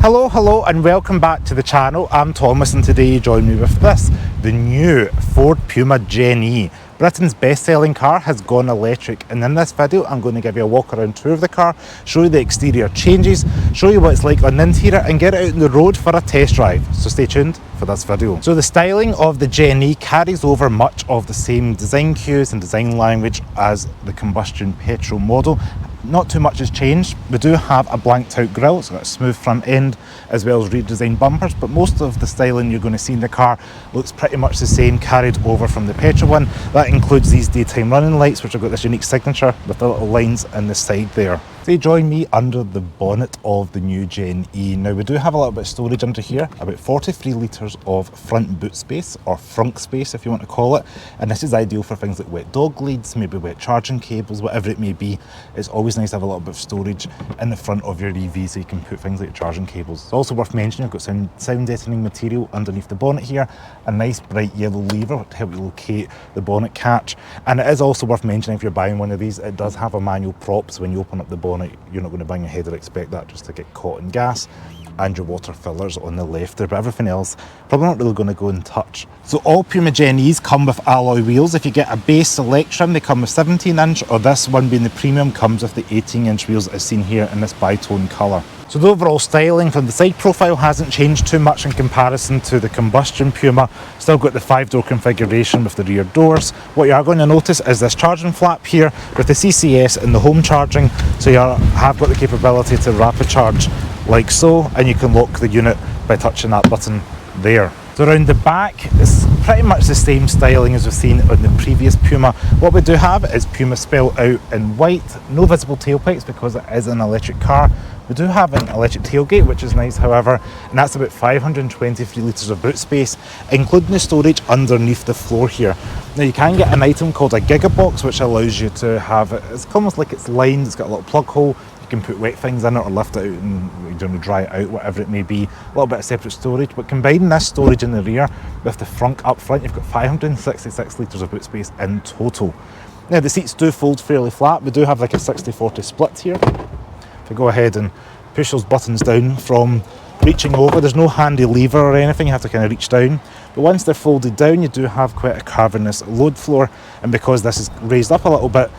Hello and welcome back to the channel. I'm Thomas and today you join me with this, the new Ford Puma Gen-E. Britain's best-selling car has gone electric, and in this video I'm going to give you a walk around tour of the car, show you the exterior changes, show you what it's like on the interior and get it out on the road for a test drive. So stay tuned for this video. So the styling of the Gen-E carries over much of the same design cues and design language as the combustion petrol model. Not too much has changed. We do have a blanked out grille, it's got a smooth front end as well as redesigned bumpers, but most of the styling you're going to see in the car looks pretty much the same, carried over from the petrol one. That includes these daytime running lights, which have got this unique signature with the little lines in the side there. So you join me under the bonnet of the new Gen-E. Now we do have a little bit of storage under here, about 43 litres of front boot space, or frunk space if you want to call it, and this is ideal for things like wet dog leads, maybe wet charging cables, whatever it may be. It's always nice to have a little bit of storage in the front of your EV so you can put things like charging cables. It's also worth mentioning I've got some sound deadening material underneath the bonnet here, a nice bright yellow lever to help you locate the bonnet catch, and it is also worth mentioning if you're buying one of these, it does have a manual prop, so when you open up the bonnet you're not going to bang your head or expect that just to get caught in gas, and your water fillers on the left there, but everything else probably not really going to go in touch. So all Puma Gen-Es come with alloy wheels. If you get a base select trim they come with 17-inch, or this one being the premium comes with the 18-inch wheels as seen here in this bi-tone colour. So the overall styling from the side profile hasn't changed too much in comparison to the combustion Puma. Still got the 5-door configuration with the rear doors. What you are going to notice is this charging flap here with the CCS and the home charging, so you have got the capability to rapid charge like so, and you can lock the unit by touching that button there. So around the back it's pretty much the same styling as we've seen on the previous Puma. What we do have is Puma spelled out in white, no visible tailpipes because it is an electric car. We do have an electric tailgate, which is nice, however, and that's about 523 litres of boot space, including the storage underneath the floor here. Now you can get an item called a Gigabox, which allows you to have it, it's almost like it's lined, it's got a little plug hole, you can put wet things in it or lift it out and dry it out, whatever it may be. A little bit of separate storage, but combining this storage in the rear with the frunk up front, you've got 566 litres of boot space in total. Now the seats do fold fairly flat. We do have like a 60-40 split here. If you go ahead and push those buttons down from reaching over, there's no handy lever or anything, you have to kind of reach down. But once they're folded down, you do have quite a cavernous load floor, and because this is raised up a little bit,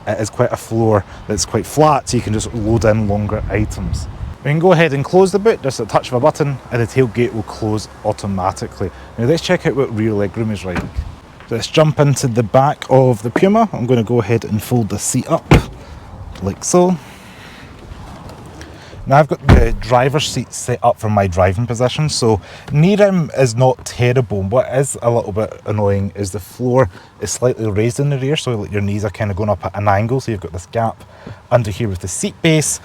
it is quite a floor that's quite flat, so you can just load in longer items. We can go ahead and close the boot, just a touch of a button, and the tailgate will close automatically. Now let's check out what rear legroom is like. So let's jump into the back of the Puma. I'm going to go ahead and fold the seat up, like so. Now I've got the driver's seat set up for my driving position, so knee rim is not terrible. What is a little bit annoying is the floor is slightly raised in the rear, so your knees are kind of going up at an angle, so you've got this gap under here with the seat base.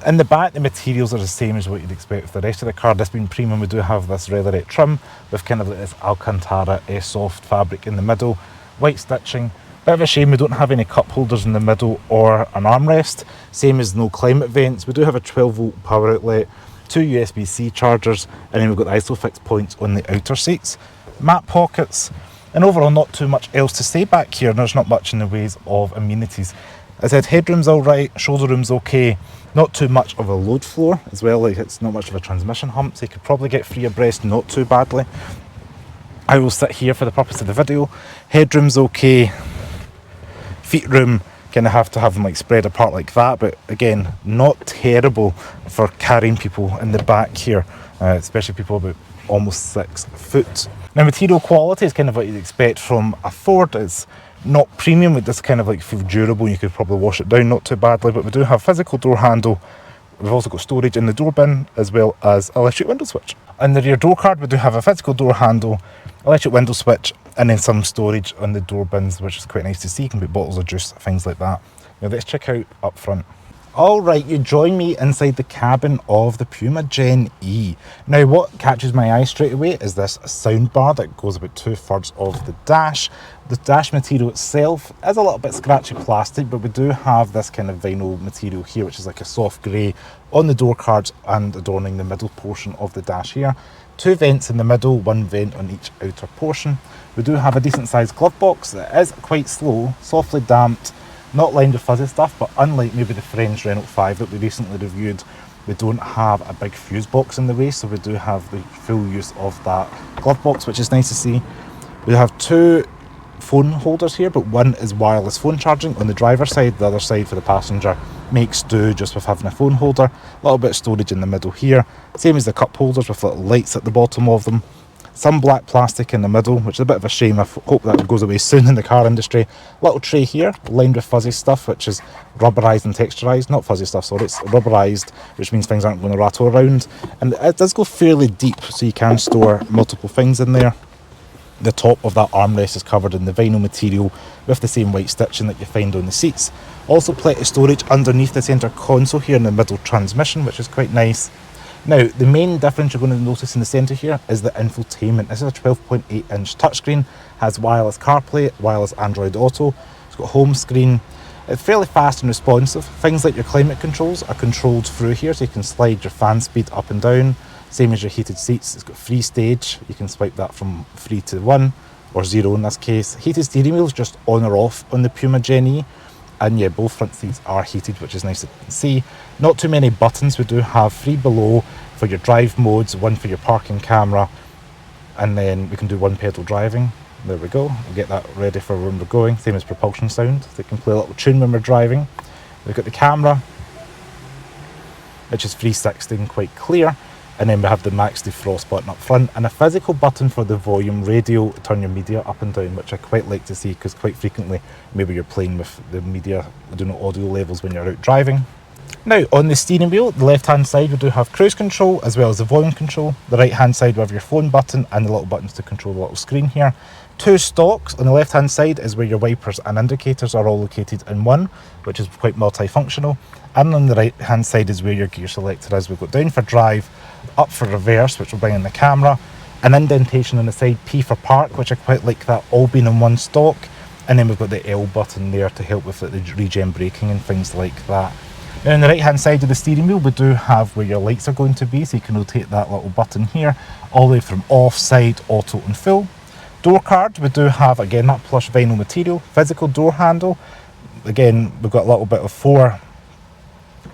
In the back the materials are the same as what you'd expect with the rest of the car. This being premium, we do have this leatherette trim with kind of like this Alcantara soft fabric in the middle, white stitching. Bit of a shame we don't have any cup holders in the middle or an armrest, same as no climate vents. We do have a 12-volt power outlet, 2 USB-C chargers, and then we've got the ISOFIX points on the outer seats, mat pockets, and overall not too much else to say back here. There's not much in the ways of amenities. As I said, headroom's alright, shoulder room's okay, not too much of a load floor as well, like it's not much of a transmission hump, so you could probably get free abreast not too badly. I will sit here for the purpose of the video. Headroom's okay. Feet room, kind of have to have them like spread apart like that, but again not terrible for carrying people in the back here, especially people about almost 6 foot. Now material quality is kind of what you'd expect from a Ford. It's not premium, with this kind of like feel durable, you could probably wash it down not too badly, but we do have physical door handle. We've also got storage in the door bin as well as electric window switch. On the rear door card we do have a physical door handle, electric window switch, and then some storage on the door bins, which is quite nice to see. You can put bottles of juice, things like that. Now let's check out up front. Alright, you join me inside the cabin of the Puma Gen-E. Now what catches my eye straight away is this sound bar that goes about 2/3 of the dash. The dash material itself is a little bit scratchy plastic, but we do have this kind of vinyl material here, which is like a soft grey on the door cards and adorning the middle portion of the dash here. 2 vents in the middle, 1 vent on each outer portion. We do have a decent sized glove box that is quite slow, softly damped, not lined with fuzzy stuff, but unlike maybe the French Renault 5 that we recently reviewed, We don't have a big fuse box in the way, so we do have the full use of that glove box, which is nice to see. We have two phone holders here, but one is wireless phone charging on the driver's side. The other side for the passenger makes do just with having a phone holder. A little bit of storage in the middle here, same as the cup holders with little lights at the bottom of them. Some black plastic in the middle, which is a bit of a shame. I hope that goes away soon in the car industry. Little tray here lined with fuzzy stuff, which is rubberized and texturized. Not fuzzy stuff, sorry, it's rubberized, which means things aren't going to rattle around. And it does go fairly deep, so you can store multiple things in there. The top of that armrest is covered in the vinyl material with the same white stitching that you find on the seats. Also plenty of storage underneath the centre console here in the middle transmission, which is quite nice. Now, the main difference you're going to notice in the centre here is the infotainment. This is a 12.8 inch touchscreen, has wireless CarPlay, wireless Android Auto, it's got home screen. It's fairly fast and responsive. Things like your climate controls are controlled through here, so you can slide your fan speed up and down. Same as your heated seats. It's got free stage. You can swipe that from 3 to 1 or 0 in this case. Heated steering wheels just on or off on the Puma Gen-E. And yeah, both front seats are heated, which is nice to see. Not too many buttons. We do have 3 below for your drive modes, 1 for your parking camera, and then we can do 1 pedal driving. There we go. We'll get that ready for when we're going. Same as propulsion sound. So you can play a little tune when we're driving. We've got the camera, which is 360 and quite clear. And then we have the max defrost button up front and a physical button for the volume radio, turn your media up and down, which I quite like to see because quite frequently maybe you're playing with the media, audio levels when you're out driving. Now on the steering wheel, the left hand side we do have cruise control as well as the volume control. The right hand side we have your phone button and the little buttons to control the little screen here. 2 stalks. On the left hand side is where your wipers and indicators are all located in one, which is quite multifunctional. And on the right hand side is where your gear selector is. We've got down for drive, up for reverse, which will bring in the camera, an indentation on the side, P for park, which I quite like that all being in one stalk. And then we've got the L button there to help with the regen braking and things like that. Now on the right hand side of the steering wheel we do have where your lights are going to be, so you can rotate that little button here all the way from off, side, auto and full. Door card, we do have again that plush vinyl material. Physical door handle, again we've got a little bit of 4.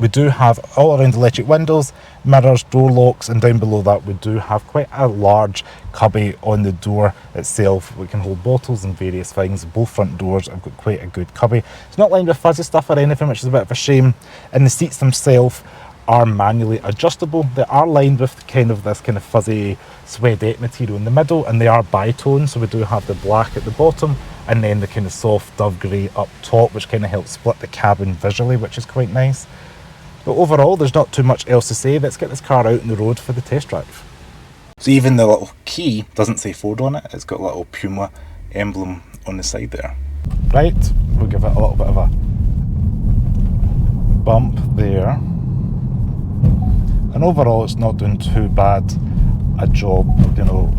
We do have all around electric windows, mirrors, door locks, and down below that we do have quite a large cubby on the door itself. We can hold bottles and various things. Both front doors have got quite a good cubby. It's not lined with fuzzy stuff or anything, which is a bit of a shame. And the seats themselves are manually adjustable. They are lined with this kind of fuzzy suedette material in the middle, and they are bi-tone, so we do have the black at the bottom and then the kind of soft dove grey up top, which kind of helps split the cabin visually, which is quite nice. But overall, there's not too much else to say. Let's get this car out on the road for the test drive. So even the little key doesn't say Ford on it. It's got a little Puma emblem on the side there. Right, we'll give it a little bit of a bump there. And overall, it's not doing too bad a job,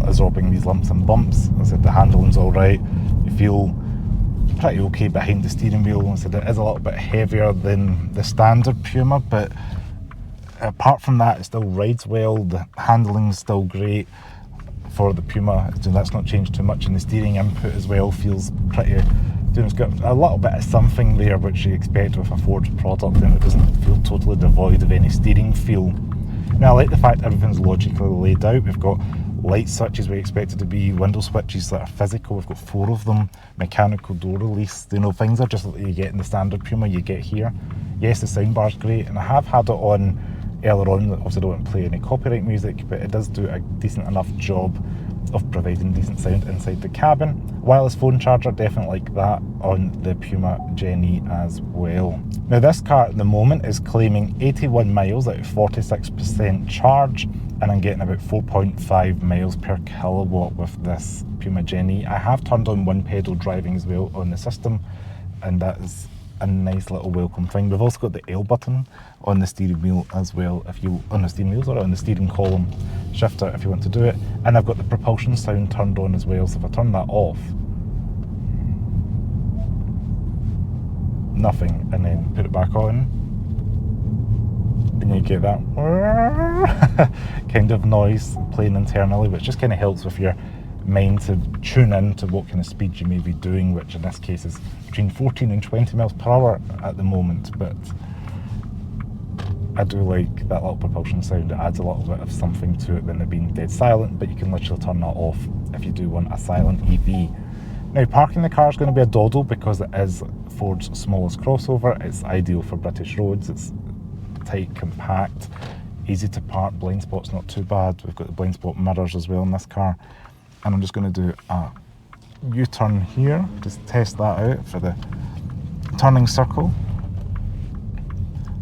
absorbing these lumps and bumps. As I said, the handling's all right. You feel pretty okay behind the steering wheel. I said it is a little bit heavier than the standard Puma, but apart from that, it still rides well. The handling's still great for the Puma. That's not changed too much, and the steering input as well feels pretty. It's got a little bit of something there which you expect with a Ford product, and it doesn't feel totally devoid of any steering feel. Now, I like the fact everything's logically laid out. We've got light switches we expect it to be, window switches that are physical. We've got 4 of them, mechanical door release. Things are just like you get in the standard Puma, you get here. Yes, the soundbar's great, and I have had it on earlier on. Obviously, I don't want to play any copyright music, but it does do a decent enough job of providing decent sound inside the cabin. Wireless phone charger, definitely like that on the Puma Gen-E as well. Now this car at the moment is claiming 81 miles out of 46% charge, and I'm getting about 4.5 miles per kilowatt with this Puma Gen-E. I have turned on 1 pedal driving as well on the system, and that is a nice little welcome thing. We've also got the L button on the steering wheel as well, on the steering wheels or on the steering column shifter if you want to do it. And I've got the propulsion sound turned on as well, so if I turn that off, nothing, and then put it back on, and you get that kind of noise playing internally, which just kind of helps with your mind to tune in to what kind of speed you may be doing, which in this case is between 14 and 20 miles per hour at the moment. But I do like that little propulsion sound. It adds a little bit of something to it than it being dead silent, but you can literally turn that off if you do want a silent EV. Now, parking the car is going to be a doddle because it is Ford's smallest crossover. It's ideal for British roads. It's tight, compact, easy to park. Blind spot's not too bad. We've got the blind spot mirrors as well in this car. And I'm just going to do a U-turn here, just test that out for the turning circle.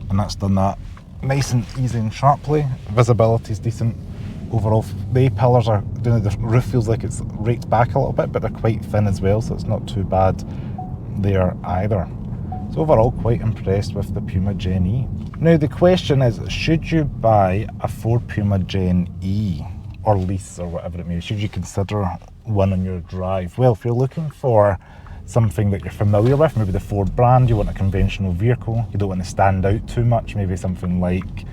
And that's done that nice and easy and sharply. Visibility is decent. Overall, the A-pillars are doing, the roof feels like it's raked back a little bit, but they're quite thin as well, so it's not too bad there either. So overall, quite impressed with the Puma Gen-E. Now the question is, should you buy a Ford Puma Gen-E or lease or whatever it may be? Should you consider one on your drive? Well, if you're looking for something that you're familiar with, maybe the Ford brand, you want a conventional vehicle, you don't want to stand out too much, maybe something like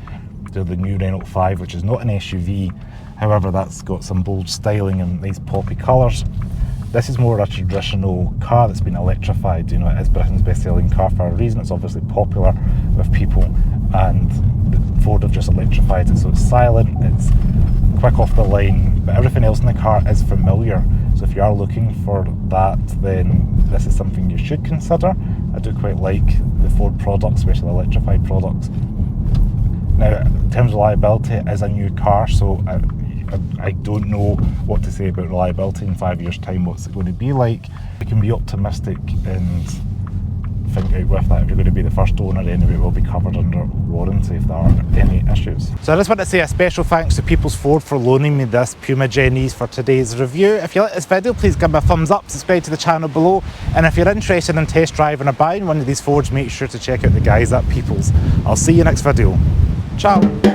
the new Renault 5, which is not an SUV, however that's got some bold styling and nice poppy colours. This is more a traditional car that's been electrified. You know, it is Britain's best-selling car for a reason. It's obviously popular with people, and Ford have just electrified it, so it's silent, it's quick off the line, but everything else in the car is familiar. So if you are looking for that, then this is something you should consider. I do quite like the Ford products, especially the electrified products. Now, in terms of reliability, it is a new car, so I don't know what to say about reliability in 5 years' time. What's it going to be like? You can be optimistic and think out with that. If you're going to be the first owner anyway, it will be covered under warranty if there are any issues. So I just want to say a special thanks to Peoples Ford for loaning me this Puma Gen-E for today's review. If you like this video, please give me a thumbs up, subscribe to the channel below, and if you're interested in test driving or buying one of these Fords, make sure to check out the guys at Peoples. I'll see you next video. Ciao!